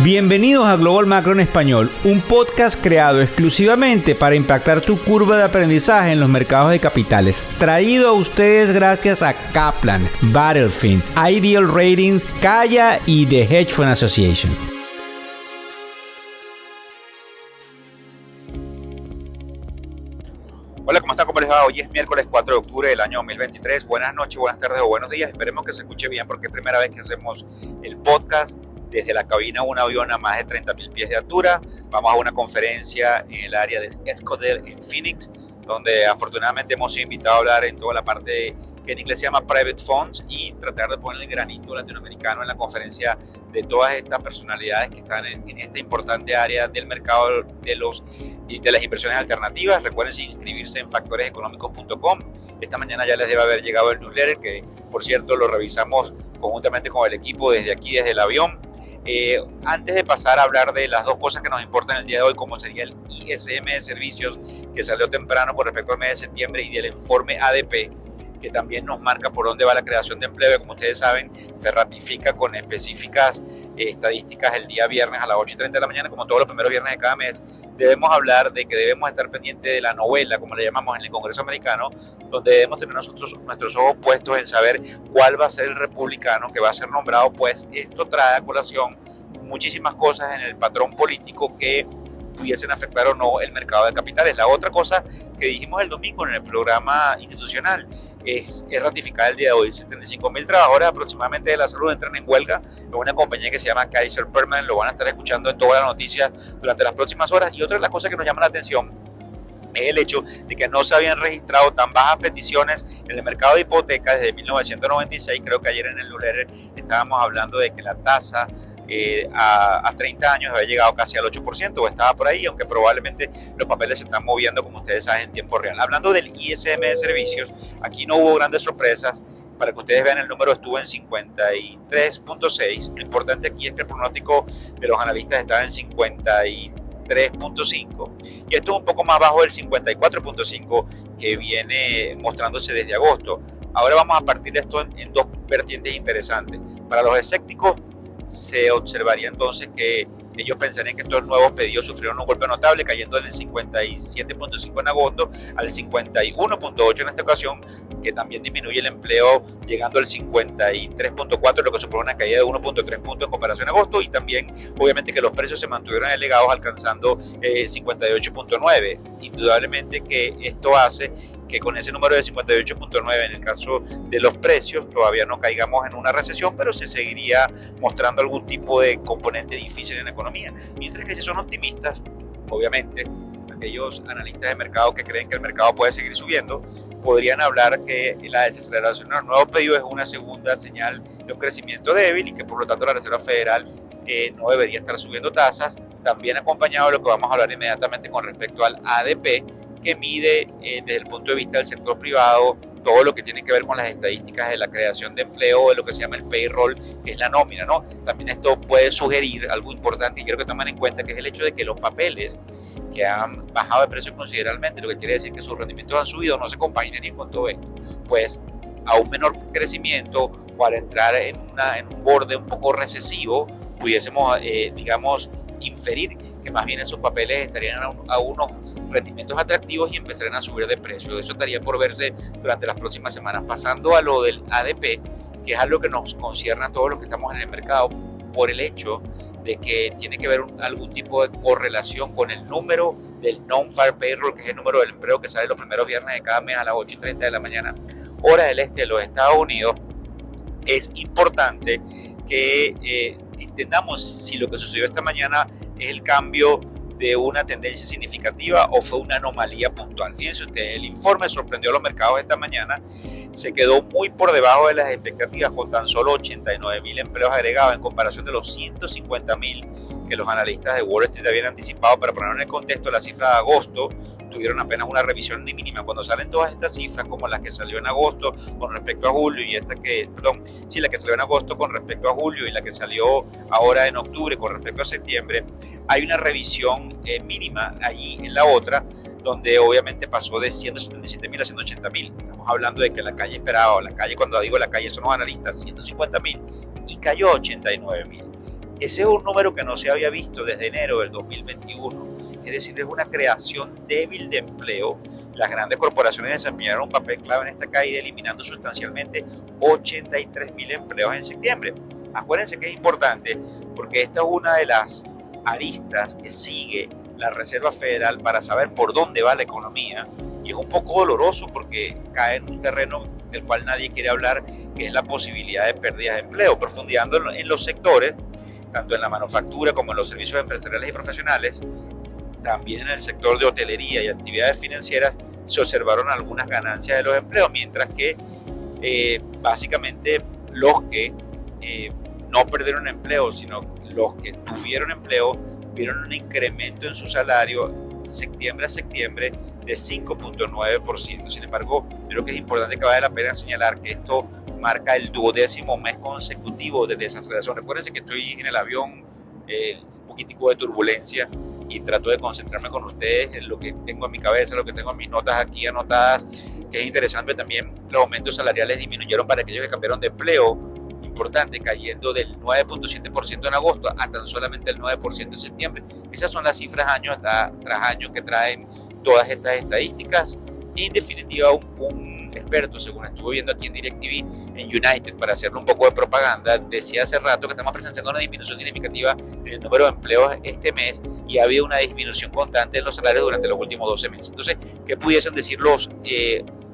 Bienvenidos a Global Macro en Español, un podcast creado exclusivamente para impactar tu curva de aprendizaje en los mercados de capitales. Traído a ustedes gracias a Kaplan, Battlefield, Ideal Ratings, Kaya y The Hedge Fund Association. Hola, ¿cómo están? ¿Cómo les va? Hoy es miércoles 4 de octubre del año 2023. Buenas noches, buenas tardes o buenos días. Esperemos que se escuche bien porque es primera vez que hacemos el podcast desde la cabina de un avión a más de 30.000 pies de altura. Vamos a una conferencia en el área de Escodel en Phoenix, donde afortunadamente hemos sido invitados a hablar en toda la parte que en inglés se llama Private Funds y tratar de poner el granito latinoamericano en la conferencia de todas estas personalidades que están en esta importante área del mercado de las inversiones alternativas. Recuerden inscribirse en factoreseconómicos.com. Esta mañana ya les debe haber llegado el newsletter, que por cierto lo revisamos conjuntamente con el equipo desde aquí, desde el avión. Antes de pasar a hablar de las dos cosas que nos importan el día de hoy, como sería el ISM de servicios que salió temprano con respecto al mes de septiembre y del informe ADP, que también nos marca por dónde va la creación de empleo. Como ustedes saben, se ratifica con específicas estadísticas el día viernes a las 8:30 de la mañana, como todos los primeros viernes de cada mes. Debemos hablar de que debemos estar pendientes de la novela, como le llamamos en el Congreso americano, donde debemos tener nuestros ojos puestos en saber cuál va a ser el republicano que va a ser nombrado, pues esto trae a colación muchísimas cosas en el patrón político que pudiesen afectar o no el mercado de capitales. La otra cosa que dijimos el domingo en el programa institucional es ratificar el día de hoy. 75.000 trabajadores aproximadamente de la salud entran en huelga en una compañía que se llama Kaiser Permanente. Lo van a estar escuchando en todas las noticias durante las próximas horas. Y otra de las cosas que nos llama la atención es el hecho de que no se habían registrado tan bajas peticiones en el mercado de hipotecas desde 1996. Creo que ayer en el newsletter estábamos hablando de que la tasa a 30 años había llegado casi al 8% o estaba por ahí, aunque probablemente los papeles se están moviendo, como ustedes saben, en tiempo real. Hablando del ISM de servicios, aquí no hubo grandes sorpresas. Para que ustedes vean, el número estuvo en 53.6. Lo importante aquí es que el pronóstico de los analistas estaba en 53.5 y esto es un poco más bajo del 54.5 que viene mostrándose desde agosto. Ahora vamos a partir de esto en dos vertientes interesantes. Para los escépticos, se observaría entonces que ellos pensarían que estos nuevos pedidos sufrieron un golpe notable, cayendo del 57.5 en agosto al 51.8 en esta ocasión, que también disminuye el empleo llegando al 53.4, lo que supone una caída de 1.3 puntos en comparación a agosto, y también obviamente que los precios se mantuvieron elevados alcanzando 58.9. Indudablemente que esto hace que con ese número de 58.9 en el caso de los precios todavía no caigamos en una recesión, pero se seguiría mostrando algún tipo de componente difícil en la economía. Mientras que si son optimistas, obviamente, aquellos analistas de mercado que creen que el mercado puede seguir subiendo, podrían hablar que la desaceleración de los nuevos pedidos es una segunda señal de un crecimiento débil y que por lo tanto la Reserva Federal no debería estar subiendo tasas, también acompañado de lo que vamos a hablar inmediatamente con respecto al ADP, que mide desde el punto de vista del sector privado todo lo que tiene que ver con las estadísticas de la creación de empleo, de lo que se llama el payroll, que es la nómina, ¿no? También esto puede sugerir algo importante y quiero que tomen en cuenta, que es el hecho de que los papeles que han bajado de precio considerablemente, lo que quiere decir que sus rendimientos han subido, no se compaginan ni con todo esto. Pues a un menor crecimiento o al entrar en un borde un poco recesivo, pudiésemos, inferir que más bien esos papeles estarían a unos rendimientos atractivos y empezarían a subir de precio. Eso estaría por verse durante las próximas semanas. Pasando a lo del ADP, que es algo que nos concierne a todos los que estamos en el mercado, por el hecho de que tiene que ver algún tipo de correlación con el número del non-farm payroll, que es el número del empleo que sale los primeros viernes de cada mes a las 8:30 de la mañana, hora del este de los Estados Unidos. Es importante que entendamos si lo que sucedió esta mañana es el cambio de una tendencia significativa o fue una anomalía puntual. Fíjense ustedes, el informe sorprendió a los mercados esta mañana, se quedó muy por debajo de las expectativas con tan solo 89.000 empleos agregados en comparación de los 150.000 que los analistas de Wall Street habían anticipado. Para poner en el contexto, la cifra de agosto tuvieron apenas una revisión mínima. Cuando salen todas estas cifras, como la que salió en agosto con respecto a julio y la que salió en agosto con respecto a julio y la que salió ahora en octubre con respecto a septiembre, hay una revisión mínima allí en la otra, donde obviamente pasó de 177.000 a 180.000. Estamos hablando de que la calle esperaba, o la calle, cuando digo la calle son los analistas, 150.000 y cayó a 89.000. Ese es un número que no se había visto desde enero del 2021. Es decir, es una creación débil de empleo. Las grandes corporaciones desempeñaron un papel clave en esta caída, eliminando sustancialmente 83.000 empleos en septiembre. Acuérdense que es importante porque esta es una de las aristas que sigue la Reserva Federal para saber por dónde va la economía, y es un poco doloroso porque cae en un terreno del cual nadie quiere hablar, que es la posibilidad de pérdidas de empleo, profundizando en los sectores, tanto en la manufactura como en los servicios empresariales y profesionales. También en el sector de hotelería y actividades financieras se observaron algunas ganancias de los empleos, mientras que básicamente los que no perdieron empleo, sino los que tuvieron empleo, vieron un incremento en su salario septiembre a septiembre de 5.9%. Sin embargo, creo que es importante, que vale la pena señalar que esto marca el 12º mes consecutivo de desaceleración. Recuérdense que estoy en el avión, un poquitico de turbulencia, y trato de concentrarme con ustedes en lo que tengo en mi cabeza, lo que tengo en mis notas aquí anotadas, que es interesante también. Los aumentos salariales disminuyeron para aquellos que cambiaron de empleo, importante, cayendo del 9.7% en agosto a tan solamente el 9% en septiembre. Esas son las cifras año tras año que traen todas estas estadísticas. Y en definitiva, un experto, según estuve viendo aquí en DirecTV, en United, para hacerle un poco de propaganda, decía hace rato que estamos presenciando una disminución significativa en el número de empleos este mes, y ha habido una disminución constante en los salarios durante los últimos 12 meses. Entonces, ¿qué pudiesen decir los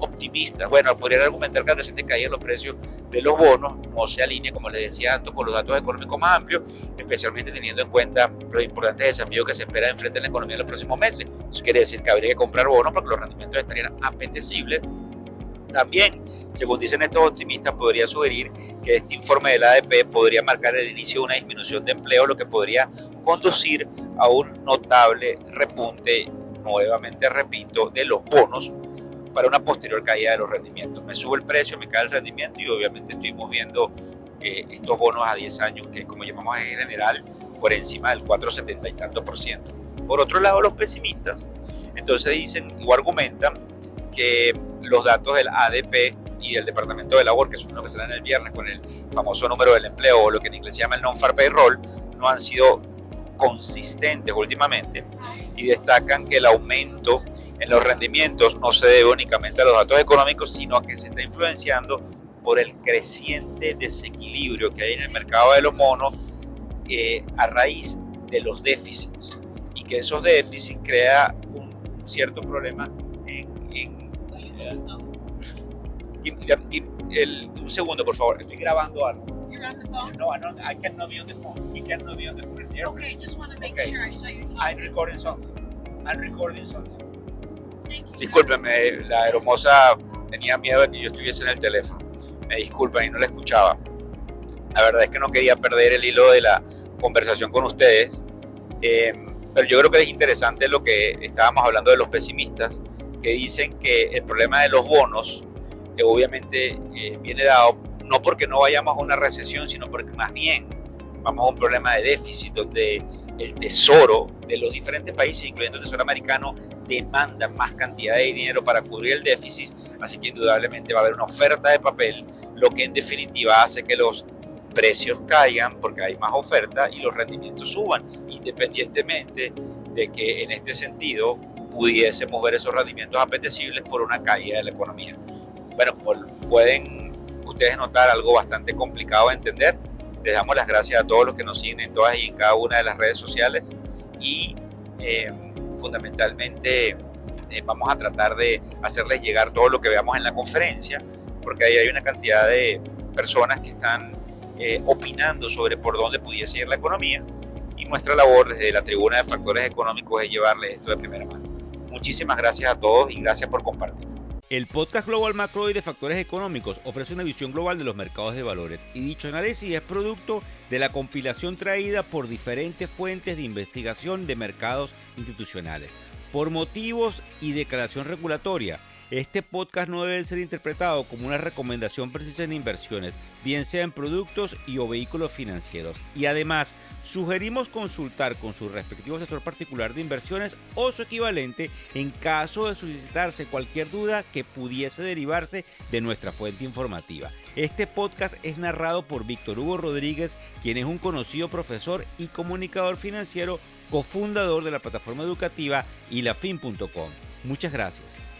optimistas? Bueno, podrían argumentar que la reciente caída de los precios de los bonos no se alinea, como les decía antes, con los datos económicos más amplios, especialmente teniendo en cuenta los importantes desafíos que se espera enfrente en la economía en los próximos meses. Eso quiere decir que habría que comprar bonos porque los rendimientos estarían apetecibles. También, según dicen estos optimistas, podría sugerir que este informe de la ADP podría marcar el inicio de una disminución de empleo, lo que podría conducir a un notable repunte, nuevamente repito, de los bonos, para una posterior caída de los rendimientos. Me sube el precio, me cae el rendimiento, y obviamente estuvimos viendo estos bonos a 10 años que, como llamamos en general, por encima del 4,70 y tanto %. Por otro lado, los pesimistas entonces dicen o argumentan que los datos del ADP y del Departamento de Labor, que son los que salen el viernes con el famoso número del empleo, o lo que en inglés se llama el non-farm payroll, no han sido consistentes últimamente, y destacan que el aumento en los rendimientos no se debe únicamente a los datos económicos, sino a que se está influenciando por el creciente desequilibrio que hay en el mercado de los bonos a raíz de los déficits, y que esos déficits crean un cierto problema un segundo, por favor, estoy grabando algo. You're on the phone? No, I cannot be on the phone. You cannot be on the phone. Okay, just want to make Okay. sure I saw you talking. I'm recording something. Thank you, sir. Discúlpenme, la hermosa tenía miedo de que yo estuviese en el teléfono. Me disculpan y no la escuchaba. La verdad es que no quería perder el hilo de la conversación con ustedes. Pero yo creo que es interesante lo que estábamos hablando de los pesimistas, que dicen que el problema de los bonos obviamente viene dado no porque no vayamos a una recesión, sino porque más bien vamos a un problema de déficit, donde el tesoro de los diferentes países, incluyendo el tesoro americano, demanda más cantidad de dinero para cubrir el déficit. Así que indudablemente va a haber una oferta de papel, lo que en definitiva hace que los precios caigan porque hay más oferta y los rendimientos suban, independientemente de que en este sentido pudiésemos ver esos rendimientos apetecibles por una caída de la economía. Bueno, como pueden ustedes notar, algo bastante complicado de entender. Les damos las gracias a todos los que nos siguen en todas y en cada una de las redes sociales, y fundamentalmente vamos a tratar de hacerles llegar todo lo que veamos en la conferencia, porque ahí hay una cantidad de personas que están opinando sobre por dónde pudiese ir la economía, y nuestra labor desde la tribuna de factores económicos es llevarles esto de primera mano. Muchísimas gracias a todos y gracias por compartir. El podcast Global Macro y de Factores Económicos ofrece una visión global de los mercados de valores, y dicho análisis es producto de la compilación traída por diferentes fuentes de investigación de mercados institucionales. Por motivos y declaración regulatoria, Este podcast no debe ser interpretado como una recomendación precisa en inversiones, bien sea en productos y o vehículos financieros. Y además, sugerimos consultar con su respectivo asesor particular de inversiones o su equivalente en caso de suscitarse cualquier duda que pudiese derivarse de nuestra fuente informativa. Este podcast es narrado por Víctor Hugo Rodríguez, quien es un conocido profesor y comunicador financiero, cofundador de la plataforma educativa ilafin.com. Muchas gracias.